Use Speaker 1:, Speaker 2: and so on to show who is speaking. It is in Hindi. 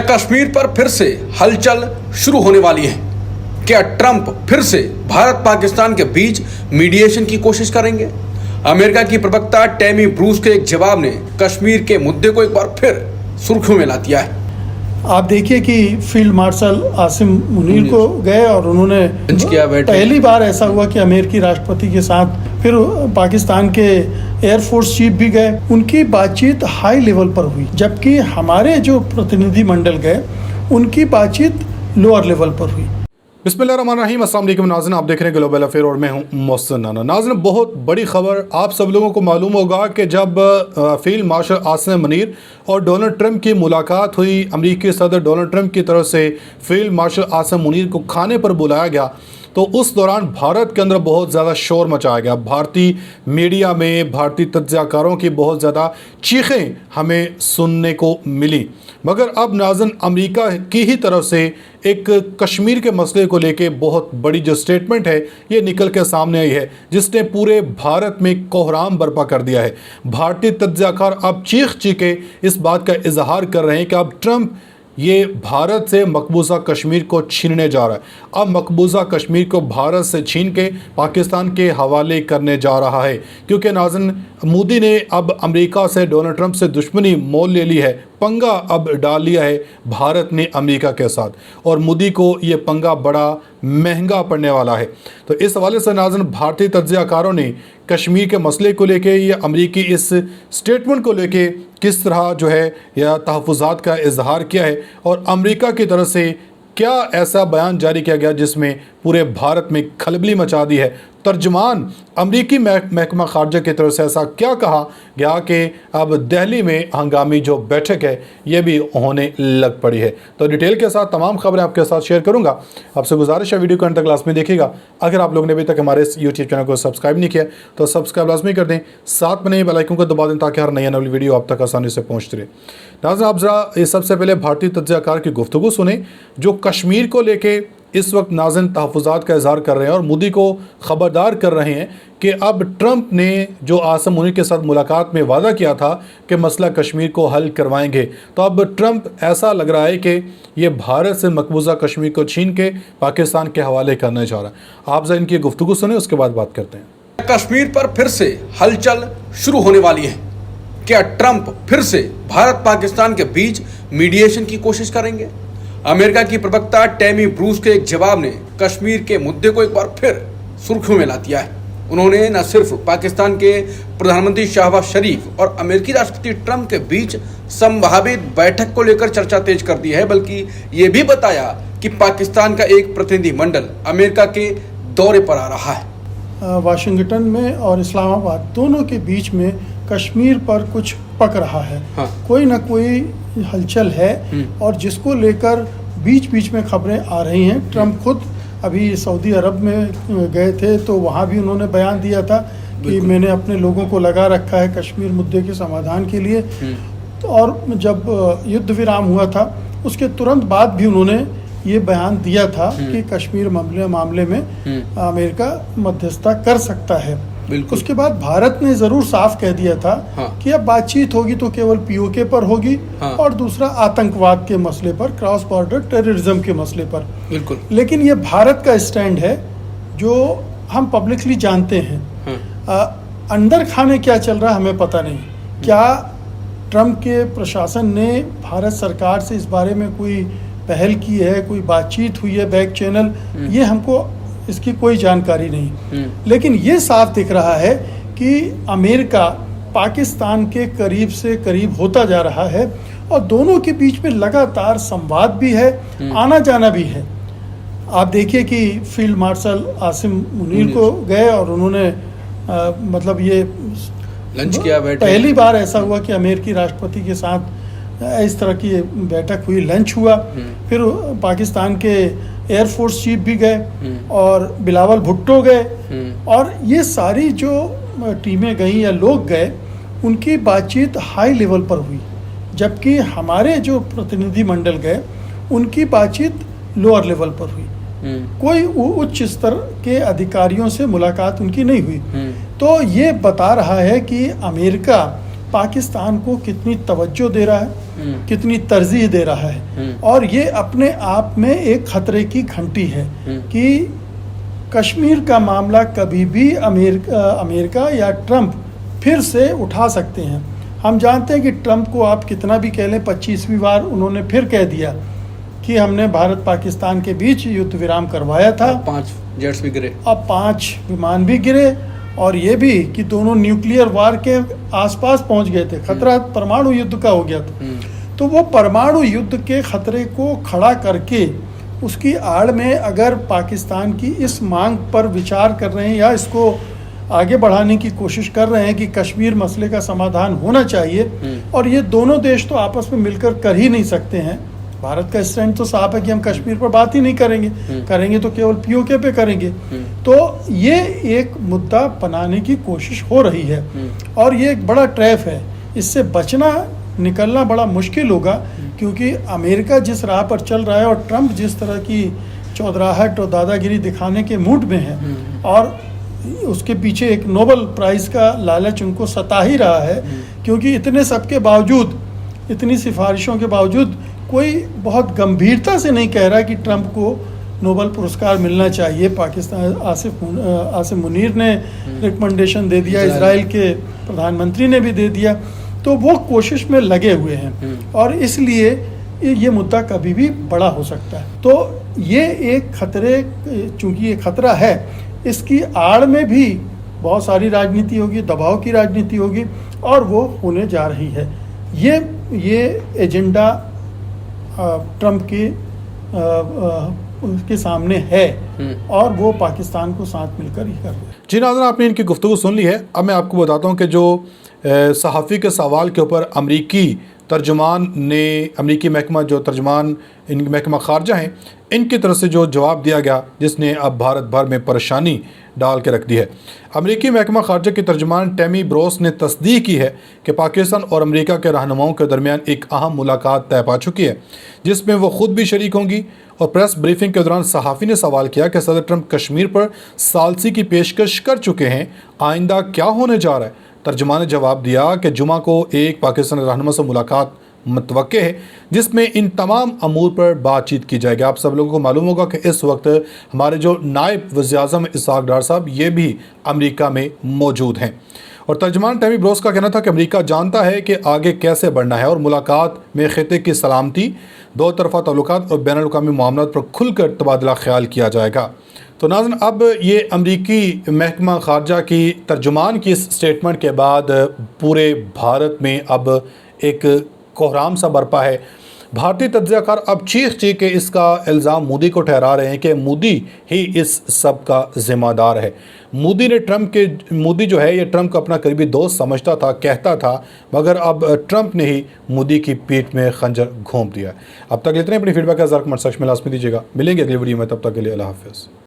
Speaker 1: कश्मीर पर फिर से हलचल शुरू होने वाली है। क्या ट्रंप फिर से भारत पाकिस्तान के बीच मीडिएशन की कोशिश करेंगे? अमेरिका की प्रवक्ता टैमी ब्रूस के एक जवाब ने कश्मीर के मुद्दे को एक बार फिर सुर्खियों में ला दिया है।
Speaker 2: आप देखिए कि फील्ड मार्शल आसिम मुनीर को गए और उन्होंने पहली बार ऐसा हुआ कि अमेरिकी राष्ट्रपति के साथ, फिर पाकिस्तान के एयरफोर्स चीफ भी गए, उनकी बातचीत हाई लेवल पर हुई, जबकि हमारे जो प्रतिनिधि मंडल गए उनकी बातचीत लोअर लेवल पर हुई।
Speaker 3: बिस्मिल्लाहिर्रहमानिर्रहीम, अस्सलाम वालेकुम नाज़रीन, आप देख रहे हैं ग्लोबल अफेयर और मैं हूं मोहसिन नाना। नाज़रीन, बहुत बड़ी खबर आप सब लोगों को मालूम होगा कि जब फील्ड मार्शल आसिम मुनीर और डोनाल्ड ट्रंप की मुलाकात हुई, अमेरिकी सदर डोनाल्ड ट्रंप की तरफ से फील्ड मार्शल आसिम मुनीर को खाने पर बुलाया गया, तो उस दौरान भारत के अंदर बहुत ज़्यादा शोर मचाया गया। भारतीय मीडिया में भारतीय तज्ज़ियाकारों की बहुत ज़्यादा चीखें हमें सुनने को मिली। मगर अब नाज़रीन, अमेरिका की ही तरफ से एक कश्मीर के मसले को लेके बहुत बड़ी जो स्टेटमेंट है ये निकल के सामने आई है, जिसने पूरे भारत में कोहराम बर्पा कर दिया है। भारतीय तज्ज़ियाकार अब चीख चीखे इस बात का इजहार कर रहे हैं कि अब ट्रंप ये भारत से मकबूजा कश्मीर को छीनने जा रहा है। अब मकबूजा कश्मीर को भारत से छीन के पाकिस्तान के हवाले करने जा रहा है, क्योंकि नाज़रीन, मोदी ने अब अमेरिका से, डोनाल्ड ट्रंप से दुश्मनी मोल ले ली है, पंगा अब डाल लिया है भारत ने अमेरिका के साथ, और मोदी को ये पंगा बड़ा महंगा पड़ने वाला है। तो इस हवाले से नाज़रीन, भारतीय तज्ज़ियाकारों ने कश्मीर के मसले को लेके या अमेरिकी इस स्टेटमेंट को लेके किस तरह जो है या तहफ़्फ़ुज़ात का इजहार किया है, और अमेरिका की तरफ से क्या ऐसा बयान जारी किया गया जिसमें पूरे भारत में खलबली मचा दी है। तर्जमान अमेरिकी महकमा खारजा की तरफ से ऐसा क्या कहा गया कि अब दिल्ली में हंगामी जो बैठक है ये भी होने लग पड़ी है। तो डिटेल के साथ तमाम खबरें आपके साथ शेयर करूंगा। आपसे गुजारिश है वीडियो को अंत तक लाजमी देखिएगा। अगर आप लोग ने अभी तक हमारे इस यूट्यूब चैनल को सब्सक्राइब नहीं किया तो सब्सक्राइब लाजमी कर दें, साथ में नई बेल आइकन को दबा दें ताकि हर नई वीडियो आप तक आसानी से पहुँचती रहे। नाज़रीन, आप ज़रा सबसे पहले भारतीय तज्ज़ियाकार की गुफ्तगू सुने जो कश्मीर को लेके इस वक्त नाज़रीन तहफ़्फ़ुज़ात का इज़हार कर रहे हैं और मोदी को ख़बरदार कर रहे हैं कि अब ट्रंप ने जो आसिम मुनीर के साथ मुलाकात में वादा किया था कि मसला कश्मीर को हल करवाएंगे, तो अब ट्रंप ऐसा लग रहा है कि ये भारत से मकबूजा कश्मीर को छीन के पाकिस्तान के हवाले करने जा रहा है। आप ज़रा इनकी गुफ्तगू सुने, उसके बाद बात करते हैं।
Speaker 1: कश्मीर पर फिर से हलचल शुरू होने वाली है। क्या ट्रंप फिर से भारत पाकिस्तान के बीच मीडिएशन की कोशिश करेंगे? अमेरिका की प्रवक्ता टैमी ब्रूस के एक जवाब ने कश्मीर के मुद्दे को एक बार फिर सुर्खियों में ला दिया है। उन्होंने न सिर्फ पाकिस्तान के प्रधानमंत्री शहबाज शरीफ और अमेरिकी राष्ट्रपति ट्रंप के बीच संभावित बैठक को लेकर चर्चा तेज कर दी है, बल्कि ये भी बताया कि पाकिस्तान का एक प्रतिनिधि मंडल अमेरिका के दौरे पर आ रहा है।
Speaker 2: वाशिंगटन में और इस्लामाबाद दोनों के बीच में कश्मीर पर कुछ पक रहा है।
Speaker 1: हाँ।
Speaker 2: कोई ना कोई हलचल है और जिसको लेकर बीच बीच में खबरें आ रही हैं। ट्रंप खुद अभी सऊदी अरब में गए थे तो वहाँ भी उन्होंने बयान दिया था कि मैंने अपने लोगों को लगा रखा है कश्मीर मुद्दे के समाधान के लिए। और जब युद्ध विराम हुआ था उसके तुरंत बाद भी उन्होंने ये बयान दिया था कि कश्मीर मामले में अमेरिका मध्यस्थता कर सकता है। उसके बाद भारत ने जरूर साफ कह दिया था कि अब बातचीत होगी तो केवल पीओके पर होगी और दूसरा आतंकवाद के मसले पर, क्रॉस बॉर्डर टेररिज्म के मसले पर।
Speaker 1: बिल्कुल।
Speaker 2: लेकिन ये भारत का स्टैंड है जो हम पब्लिकली जानते हैं। अंदर खाने क्या चल रहा है हमें पता नहीं। क्या ट्रंप के प्रशासन ने भारत सरकार से इस बारे में कोई पहल की है, कोई बातचीत हुई है बैक चैनल, ये हमको इसकी कोई जानकारी नहीं। लेकिन ये साफ दिख रहा है कि अमेरिका पाकिस्तान के करीब से करीब होता जा रहा है और दोनों के बीच में लगातार संवाद भी है, आना जाना भी है। आप देखिए कि फील्ड मार्शल आसिम मुनीर को गए और उन्होंने मतलब ये
Speaker 1: लंच किया,
Speaker 2: पहली बार ऐसा हुआ कि अमेरिकी राष्ट्रपति के साथ इस तरह की बैठक हुई, लंच हुआ। फिर पाकिस्तान के एयरफोर्स चीफ भी गए और बिलावल भुट्टो गए, और ये सारी जो टीमें गई या लोग गए उनकी बातचीत हाई लेवल पर हुई, जबकि हमारे जो प्रतिनिधि मंडल गए उनकी बातचीत लोअर लेवल पर हुई। कोई उच्च स्तर के अधिकारियों से मुलाकात उनकी नहीं हुई। तो ये बता रहा है कि अमेरिका पाकिस्तान को कितनी तवज्जो दे रहा है, कितनी तरजीह दे रहा है। और ये अपने आप में एक खतरे की घंटी है कि कश्मीर का मामला कभी भी अमेरिका या ट्रंप फिर से उठा सकते हैं। हम जानते हैं कि ट्रंप को आप कितना भी कह लें, 25वीं बार उन्होंने फिर कह दिया कि हमने भारत पाकिस्तान के बीच युद्ध विराम करवाया था।
Speaker 1: 5 जेट्स भी गिरे,
Speaker 2: अब 5 विमान भी गिरे, और ये भी कि दोनों न्यूक्लियर वार के आसपास पहुंच गए थे। खतरा परमाणु युद्ध का हो गया था। तो वो परमाणु युद्ध के खतरे को खड़ा करके उसकी आड़ में अगर पाकिस्तान की इस मांग पर विचार कर रहे हैं या इसको आगे बढ़ाने की कोशिश कर रहे हैं कि कश्मीर मसले का समाधान होना चाहिए, और ये दोनों देश तो आपस में मिलकर कर ही नहीं सकते हैं। भारत का स्टैंड तो साफ है कि हम कश्मीर पर बात ही नहीं करेंगे, करेंगे तो केवल पीओके पे करेंगे। तो ये एक मुद्दा बनाने की कोशिश हो रही है, और ये एक बड़ा ट्रैप है। इससे बचना, निकलना बड़ा मुश्किल होगा, क्योंकि अमेरिका जिस राह पर चल रहा है और ट्रंप जिस तरह की चौधराहट और दादागिरी दिखाने के मूड में है, और उसके पीछे एक नोबेल प्राइज़ का लालच उनको सता ही रहा है, क्योंकि इतने सबके बावजूद, इतनी सिफारिशों के बावजूद कोई बहुत गंभीरता से नहीं कह रहा कि ट्रंप को नोबेल पुरस्कार मिलना चाहिए। पाकिस्तान आसिफ मुनीर ने रिकमेंडेशन दे दिया, इजराइल के प्रधानमंत्री ने भी दे दिया। तो वो कोशिश में लगे हुए हैं, और इसलिए ये मुद्दा कभी भी बड़ा हो सकता है। तो ये एक खतरे, चूंकि ये खतरा है, इसकी आड़ में भी बहुत सारी राजनीति होगी, दबाव की राजनीति होगी, और वो होने जा रही है। ये एजेंडा ट्रंप के सामने है, और वो पाकिस्तान को साथ मिलकर ही कर रहे हैं।
Speaker 3: जी नाज़रीन, आपने इनकी गुफ्तगू सुन ली है। अब मैं आपको बताता हूँ कि जो सहाफ़ी के सवाल के ऊपर अमरीकी तर्जुमान ने, अमरीकी महकमा जो तर्जुमान इन महकमा ख़ारजा हैं, इनकी तरफ से जो जवाब दिया गया, जिसने अब भारत भर में परेशानी डाल के रख दी है। अमरीकी महकमा ख़ारजा की तर्जुमान टैमी ब्रोस ने तस्दीक की है कि पाकिस्तान और अमरीका के रहनुमाओं के दरमियान एक अहम मुलाकात तय पा चुकी है, जिसमें वो ख़ुद भी शरीक होंगी। और प्रेस ब्रीफिंग के दौरान सहाफ़ी ने सवाल किया कि सदर ट्रंप कश्मीर पर सालसी की पेशकश कर चुके हैं, आइंदा क्या होने जा रहा है। तर्जुमान ने जवाब दिया कि जुमा को एक पाकिस्तानी रहनुमा से मुलाकात मुतवक्के है, जिसमें इन तमाम अमूर पर बातचीत की जाएगी। आप सब लोगों को मालूम होगा कि इस वक्त हमारे जो नायब वज़ीर-ए-आज़म इसहाक़ डार साहब, ये भी अमेरिका में मौजूद हैं। और तर्जुमान टैमी ब्रोस का कहना था कि अमेरिका जानता है कि आगे कैसे बढ़ना है, और मुलाकात में खिते की सलामती, दो तरफ़ा तल्लुकात और बैनुल-अक़वामी मामलात पर खुलकर तबादला ख्याल किया जाएगा। तो नाज़रीन, अब ये अमरीकी महकमा ख़ारजा की तर्जुमान की इस स्टेटमेंट के बाद पूरे भारत में अब एक कोहराम सा बरपा है। भारतीय तज्ज़ियाकार अब चीख के इसका इल्ज़ाम मोदी को ठहरा रहे हैं कि मोदी ही इस सब का ज़िम्मेदार है। मोदी जो है ये ट्रंप को अपना करीबी दोस्त समझता था, कहता था, मगर अब ट्रंप ने ही मोदी की पीठ में खंजर घोंप दिया। अब तक इतने अपनी फीडबैक का ज़रूर कमेंट सेक्शन में लाज़मी दीजिएगा। मिलेंगे अगली वीडियो में, तब तक के लिए अल्लाह हाफ़िज़।